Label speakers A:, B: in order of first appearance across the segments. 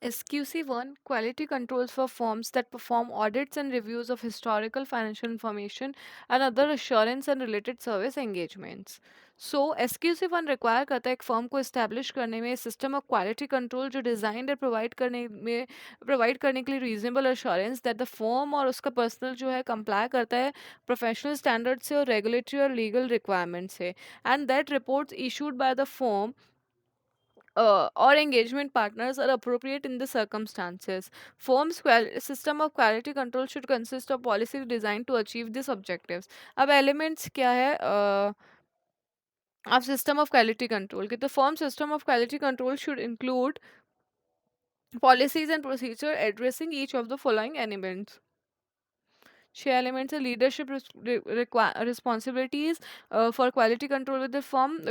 A: SQC1 quality controls for firms that perform audits and reviews of historical financial information and other assurance and related service engagements. So SQC1 require करता है एक firm को establish करने में system of quality control जो design है provide करने के लिए reasonable assurance that the firm और उसका पर्सनल जो है comply करता है प्रोफेशनल स्टैंडर्ड से और रेगुलेटरी और लीगल रिक्वायरमेंट से and that reports issued by the firm or engagement partners are appropriate in the circumstances. System of quality control should consist of policies designed to achieve these objectives. अब elements क्या है अब system of quality control कि the firm system of quality control should include policies and procedure addressing each of the following elements. Share elements are leadership responsibilities for quality control with the firm,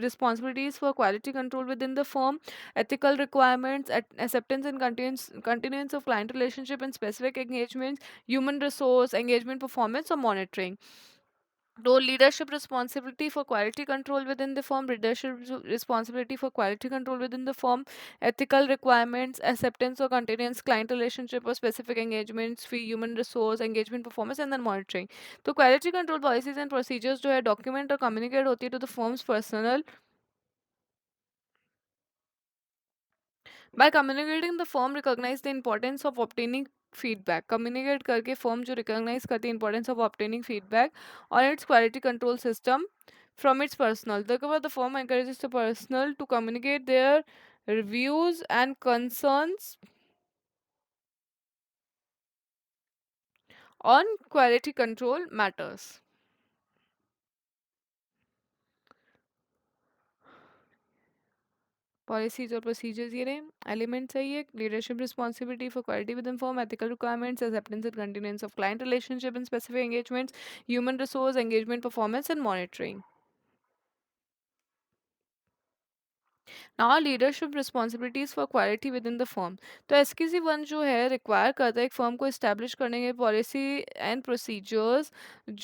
A: responsibilities for quality control within the firm, ethical requirements, acceptance and continuance of client relationship and specific engagements, human resource engagement performance or monitoring. Role leadership responsibility for quality control within the firm, responsibility for quality control within the firm, ethical requirements, acceptance or continuance, client relationship or specific engagements, fee, human resource, engagement performance, and then monitoring. तो quality control policies and procedures जो है document और communicate होती है to the firm's personnel. By communicating, the firm recognize the importance of obtaining feedback. Communicate करके firm जो recognize करती है importance of obtaining feedback on its quality control system from its personnel. Therefore, the firm encourages the personnel to communicate their reviews and concerns on quality control matters. Policies or procedures ये रहे elements है ये leadership responsibility for quality within firm, ethical requirements, acceptance and continuance of client relationship and specific engagements, human resource engagement performance and monitoring. Now leadership responsibilities for quality with in the firm तो SQC one जो है require करता है एक firm को establish करने के policy and procedures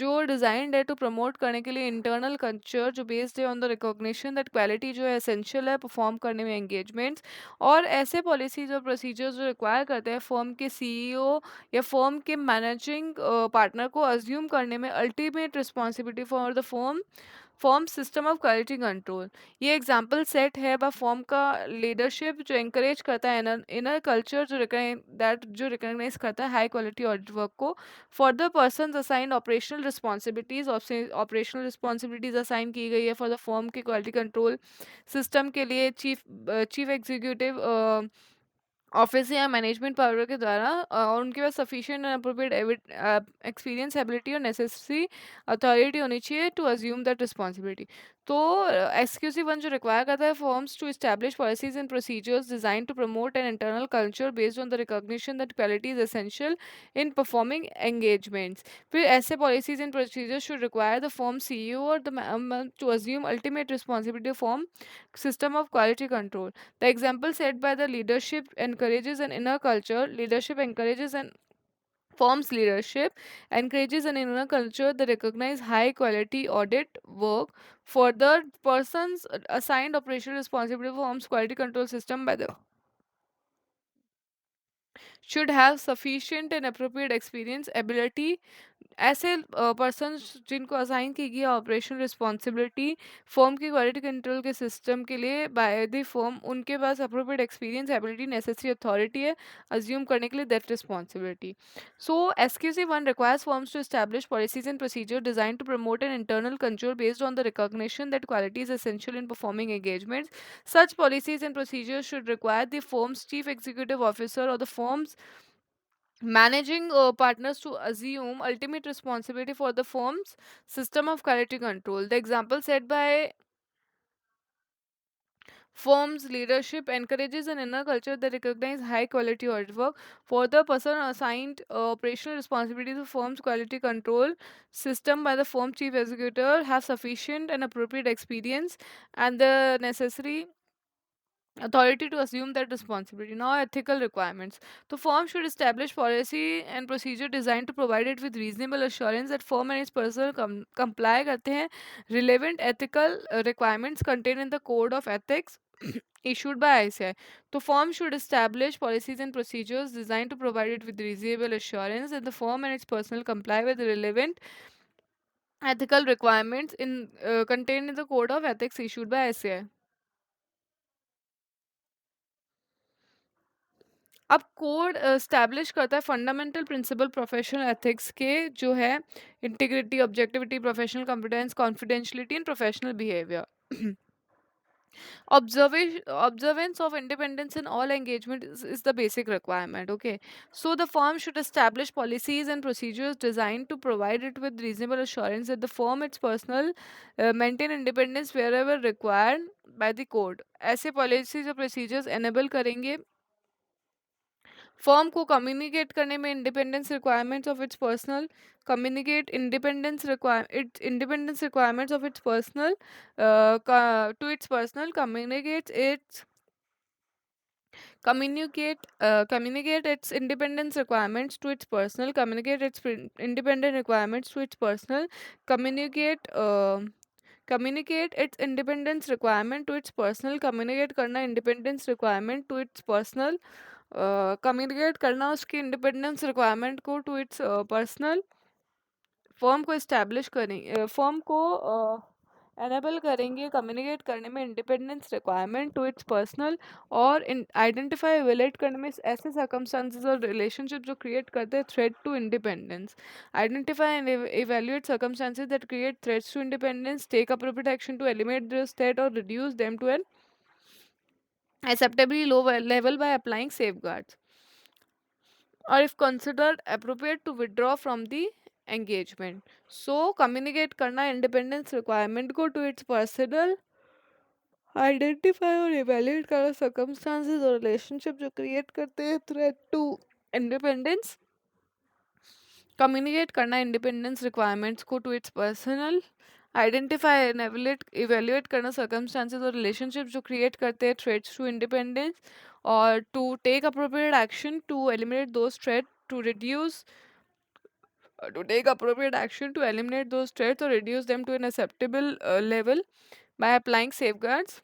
A: जो डिजाइंड है टू प्रमोट करने के लिए इंटरनल कल्चर जो बेस्ड है on the recognition that quality जो है एसेंशियल है परफॉर्म करने में एंगेजमेंट्स और ऐसे पॉलिसीज और प्रोसीजर्स जो रिक्वायर करते हैं फर्म के सीईओ या फर्म के मैनेजिंग पार्टनर को अज्यूम करने में ultimate responsibility for the form system of quality control ये एग्जाम्पल सेट है बा फॉर्म का लीडरशिप जो encourage करता है इनर कल्चर जो रिकॉग्नाइज करता है हाई क्वालिटी ऑडिट वर्क को for the person assign operational responsibilities assign की गई है फॉर द फॉर्म के क्वालिटी कंट्रोल सिस्टम के लिए चीफ एग्जीक्यूटिव ऑफिस या मैनेजमेंट पावर के द्वारा और उनके पास sufficient and appropriate experience ability और नेसेसरी अथॉरिटी होनी चाहिए टू अज्यूम दैट रिस्पॉन्सिबिलिटी तो एसक्यूसी वन जो रिक्वायर करता है firms to establish policies and procedures design to promote an internal culture based on the recognition that quality is essential in performing engagements फिर ऐसे policies and procedures should require the firm CEO और the to assume ultimate responsibility firm system of quality control. The example set by the leadership encourages an inner culture. Leadership encourages and forms leadership encourages an inner culture that recognize high quality audit work. Further, persons assigned operational responsibility forms quality control system by the should have sufficient and appropriate experience ability ऐसे person जिनको assign की गई operation responsibility firm की quality control के system के लिए by the firm उनके पास appropriate experience ability necessary authority है अज्यूम करने के लिए that responsibility so SQC one requires firms to establish policies and procedure design to promote an internal control based on the recognition that quality is essential in performing engagements such policies and procedures should require the firm's chief executive officer or the firm's managing partners to assume ultimate responsibility for the firm's system of quality control. The example set by firm's leadership encourages an inner culture that recognizes high quality audit work. For the person assigned operational responsibility to firm's quality control system by the firm chief executive have sufficient and appropriate experience and the necessary authority to assume that responsibility. Now, ethical requirements. The firm should establish policy and procedure designed to provide it with reasonable assurance that firm and its personnel comply करते हैं relevant ethical requirements contained in the code of ethics issued by ICI. The firm should establish policies and procedures designed to provide it with reasonable assurance that the firm and its personnel comply with the relevant ethical requirements contained in the code of ethics issued by ICI. अब code establish करता है fundamental principle professional ethics के, जो है integrity, objectivity, professional confidence, confidentiality and professional behaviour. Observance of independence in all engagement is the basic requirement. Okay, so the firm should establish policies and procedures designed to provide it with reasonable assurance that the firm, its personnel, maintain independence wherever required by the code. ऐसे policies और procedures enable करेंगे firm को communicate करने में independence requirements of its personal, communicate independence require its independence requirements of its personal to its personal, communicate its independence requirements to its personal, communicate its independent requirements to its personal, communicate communicate its independence requirement to its personal, communicate करना independence requirement to its personal, communicate करना उसकी independence requirement को to its personal, firm को establish करेंगे, firm को enable करेंगे communicate करने में independence requirement to its personal, और आइडेंटिफाई एवेलेट करने में ऐसे सर्कमस्टांसेस और रिलेशनशिप जो क्रिएट करते हैं threat to independence. Identify and evaluate circumstances that create threats to independence, take appropriate action to eliminate this threat और reduce them to an acceptably low level by applying safeguards, or if considered appropriate to withdraw from the engagement. So communicate करना independence requirement को to its personal, identify और evaluate करना circumstances और relationship जो create करते हैं threat to independence, communicate करना independence requirements को to its personal, identify and evaluate करना सर्कमस्टांसेस और रिलेशनशिप जो क्रिएट करते हैं थ्रेट्स टू इंडिपेंडेंस, और to take appropriate action to eliminate those threat to reduce to take appropriate action to eliminate those threats or reduce them to an acceptable level by applying safeguards,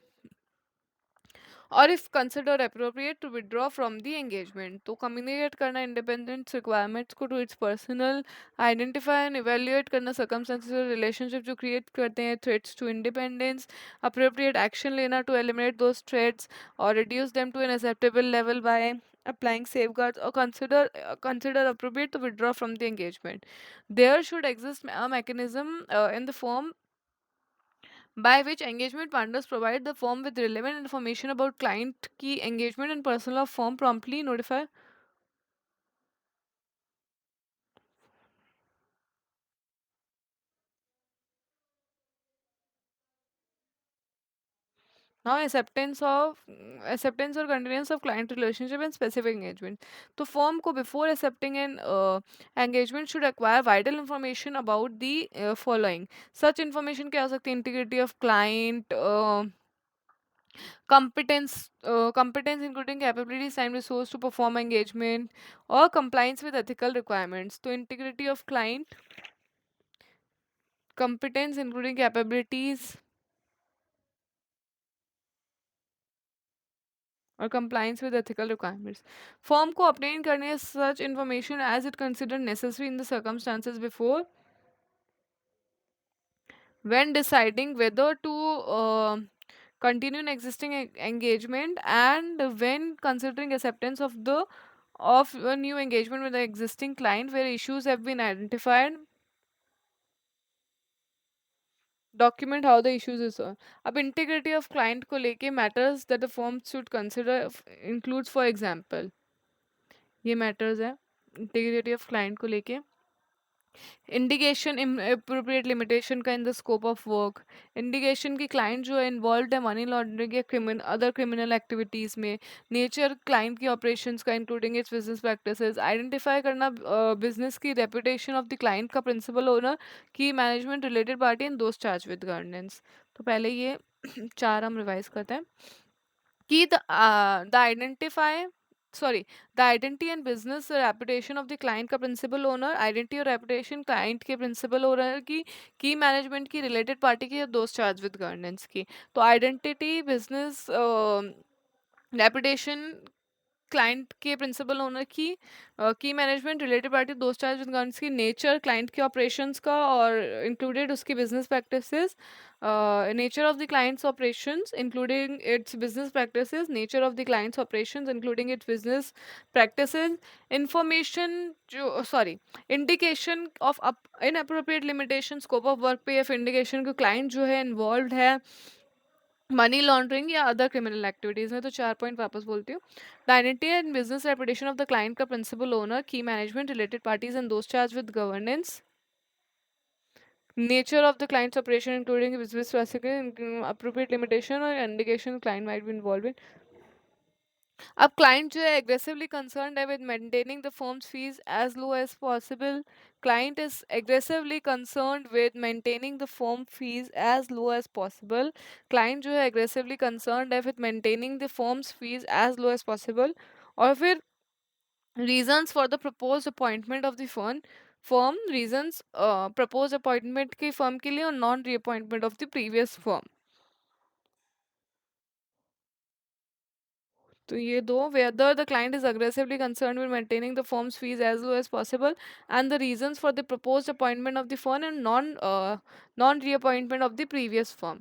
A: or if considered appropriate to withdraw from the engagement. तो communicate करना independence requirements को to its personal, identify and evaluate करना circumstances और relationship जो create करते हैं threats to independence, appropriate action लेना to eliminate those threats or reduce them to an acceptable level by applying safeguards, or consider appropriate to withdraw from the engagement. There should exist a mechanism in the form by which engagement partners provide the firm with relevant information about client key engagement and personnel of firm promptly notify. Now acceptance or continuance of client relationship and specific engagement. तो firm को before accepting an engagement should acquire vital information about the following. Such information क्या हो सकती है? Integrity of client, competence including capabilities and resource to perform engagement, or compliance with ethical requirements. So integrity of client, competence including capabilities, or compliance with ethical requirements. Firm को obtain करने such information as it considered necessary in the circumstances before when deciding whether to continue an existing engagement, and when considering acceptance of a new engagement with the existing client where issues have been identified, document how the issues is solved. अब integrity of client को लेके matters that the firm should consider includes, for example, ये matters है integrity of client को लेके. Indication appropriate limitation का in the scope of work, indication की client जो है इन्वॉल्व है मनी लॉन्ड्रिंग या अदर क्रिमिनल एक्टिविटीज़ में, नेचर क्लाइंट की ऑपरेशंस का including it's business practices, identify करना बिजनेस की रेपुटेशन ऑफ द क्लाइंट का प्रिंसिपल ओनर की management related party and those charge with governance. तो पहले ये चार हम रिवाइज करते हैं कि the identify sorry, the identity and business reputation of the client का प्रिंसिपल ओनर, आइडेंटिटी और रेपुटेशन क्लाइंट के प्रिंसिपल ओनर की मैनेजमेंट की, रिलेटेड पार्टी की, या दोस्त चार्ज विद गवर्नेंस की। तो आइडेंटिटी, बिजनेस रेपुटेशन क्लाइंट के प्रिंसिपल ओनर की मैनेजमेंट, रिलेटेड पार्टी, दोस्त चार्ज विद गवर्नेंस की, नेचर क्लाइंट के ऑपरेशंस का और इंक्लूडेड उसकी business practices, nature of the clients operations including it's business practices, nature of the clients operations including it's business practices, information जो sorry indication of inappropriate limitation, scope of work पे, या फिर indication को client जो है involve है money laundering या other criminal activities में। तो 4 पॉइंट वापस बोलती हूँ। The identity and business reputation of the client का प्रिंसिपल ओनर, की management, related parties and those charge with governance, nature of the client's operation including business appropriate limitation और indication client might be involve. अब client जो है aggressively concerned है with maintaining the firm's fees as low as possible, client is aggressively concerned with maintaining the firm fees as low as possible, client जो है aggressively concerned है with maintaining the firm's fees as low as possible. और फिर reasons for the proposed appointment of the firm, reasons propose appointment की firm के लिए और non reappointment of the previous firm. तो ये दो, whether the client is aggressively concerned with maintaining the firm's fees as low as possible, and the reasons for the proposed appointment of the firm and non reappointment of the previous firm.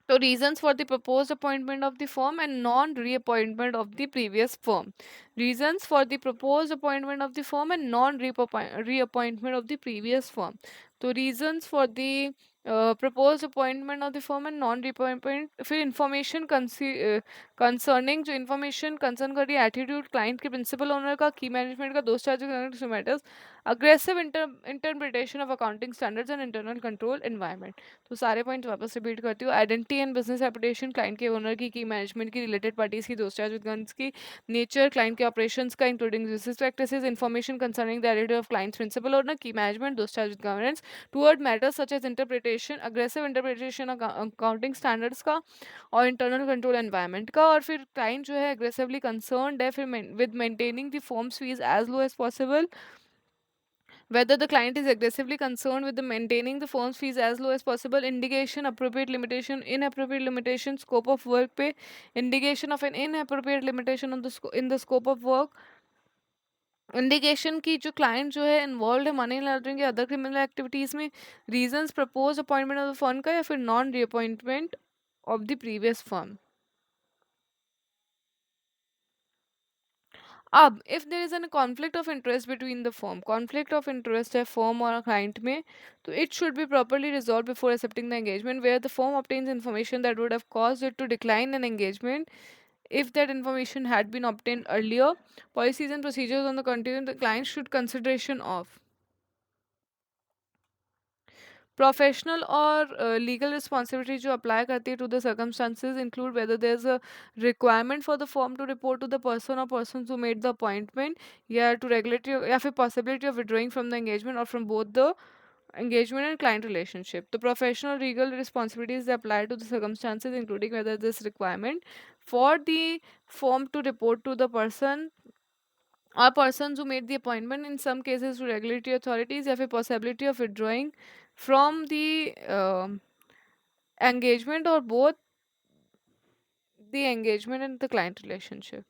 A: So reasons for the proposed appointment of the firm and non-reappointment of the previous firm. Reasons for the proposed appointment of the firm and non-reappointment of the previous firm. So reasons for the proposed appointment of the firm and non-reappointment, फिर information concerning जो information concern कर रही है attitude client के principal owner का, key management का, दोस्त charge matters, aggressive interpretation of accounting standards and internal control environment. तो सारे पॉइंट वापस रिपीट करती हूँ। Identity and business reputation client के ओनर की मैनेजमेंट की, रिलेटेड पार्टीज की, दोस्त चार्ज विद गवर्नेंस की, नेचर क्लाइंट के ऑपरेशंस का including business practices, information concerning the additive of clients principal owner की management, those charge with governance toward matters such as interpretation, aggressive interpretation accounting standards का और internal control environment का। और फिर client जो है अग्रेसिवली कंसर्न्ड है फिर with maintaining the firm's fees as low as possible, whether the client is aggressively concerned with the maintaining the firm's fees as low as possible, indication, appropriate limitation, inappropriate limitation, scope of work pay, indication of an inappropriate limitation on the in the scope of work, indication की जो client जो है involve है money laundering या other criminal activities में, reasons propose appointment of the firm का या फिर non reappointment of the previous firm. अब if there is an conflict of interest between the firm, conflict of interest है firm और client में, तो it should be properly resolve before accepting the engagement, where the firm obtains information that would have caused it to decline an engagement if that information had been obtained earlier. Policies and procedures on the continuum the client should consideration of professional और legal responsibility जो apply करती है to the circumstances include whether there is a requirement for the firm to report to the person और person who made the appointment, या to regulatory या फिर possibility of withdrawing from the engagement और from both the engagement and client relationship. The professional legal responsibilities they apply to the circumstances including whether this requirement for the firm to report to the person or persons who made the appointment, in some cases to regulatory authorities, या फिर possibility of withdrawing from the engagement or both the engagement and the client relationship.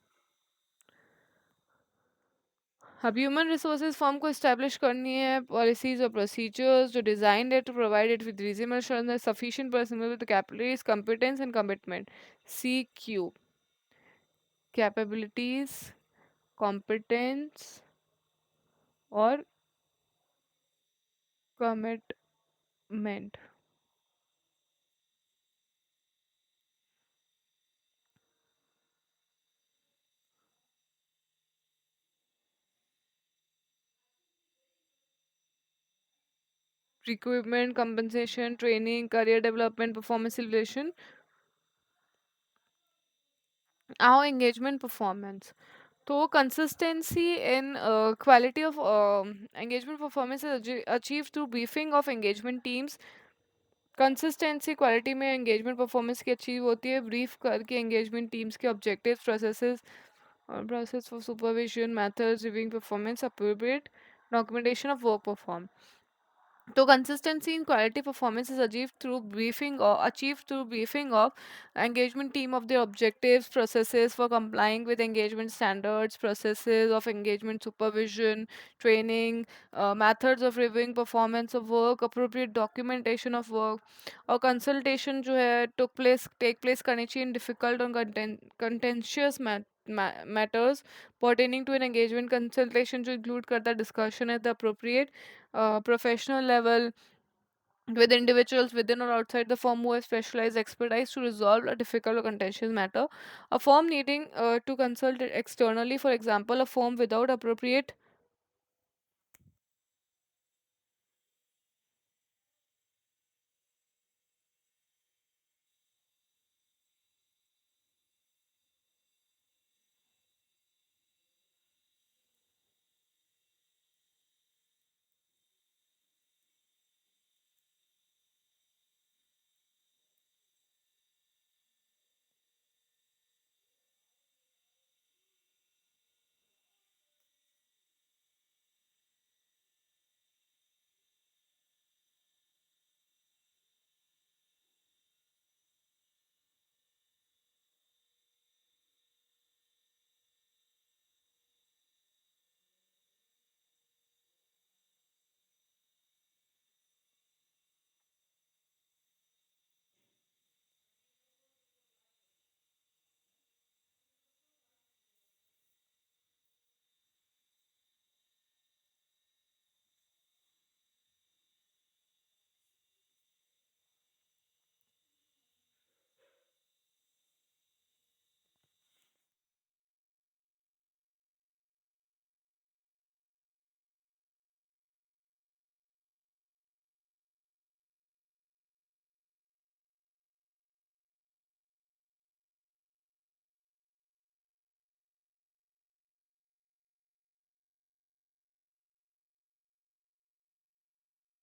A: अब human resources firm को establish करनी है policies और procedures जो designed है to provide it with reasonable assurance sufficient personnel with capabilities competence and commitment, C Q, capabilities, competence और commitment. Recruitment, compensation, training, career development, performance evaluation, our engagement performance. तो consistency in quality of engagement performance is achieved through briefing of engagement teams. Consistency quality में engagement performance की achieve होती है brief करके engagement teams के objectives, processes Process for supervision, methods, reviewing performance, appropriate documentation of work performed. So consistency in quality performance is achieved through briefing of engagement team of their objectives, processes for complying with engagement standards, processes of engagement supervision, training, methods of reviewing performance of work, appropriate documentation of work और consultation जो है take place करनी चाहिए in difficult और contentious matters pertaining to an engagement consultation जो include करता है discussion at the appropriate professional level with individuals within or outside the firm who have specialized expertise to resolve a difficult or contentious matter. A firm needing to consult externally, for example, a firm without appropriate